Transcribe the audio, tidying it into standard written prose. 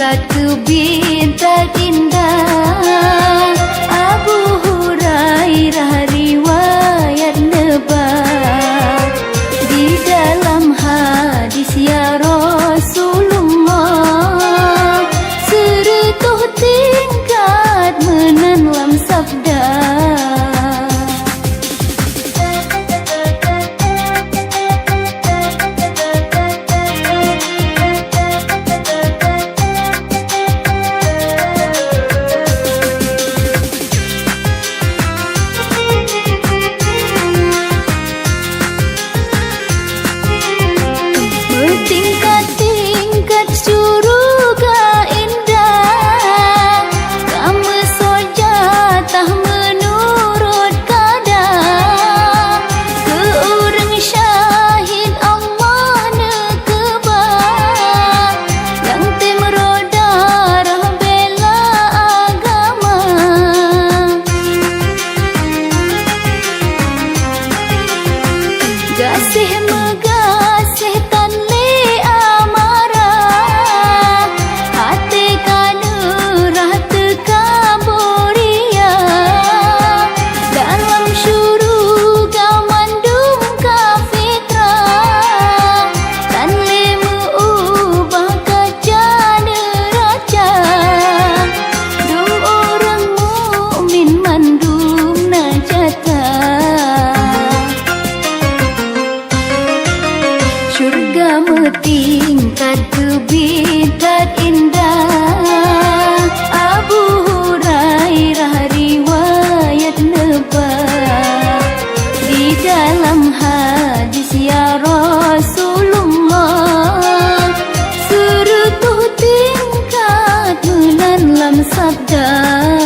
tingkat kebintang indah. Abu Hurairah riwayat nebak di dalam hadis ya Rasulullah, seretuh tingkat menanlam sabda. Tingkat-tingkat surga indah, kamu sojatah menurut kadar. Ke orang syahid Allah nekebah, yang timro darah bela agama. Gasih megasih tanli amarah, hati kanurah tekaburia. Dalam syuruga mandum kafitrah, tanli muubah kaca neraca. Dum orang mukmin mandum najatah. Syurga metingkat kebintang indah. Abu Hurairah riwayat nebak di dalam hadis ya Rasulullah, seretuh tingkat menanlam sabda.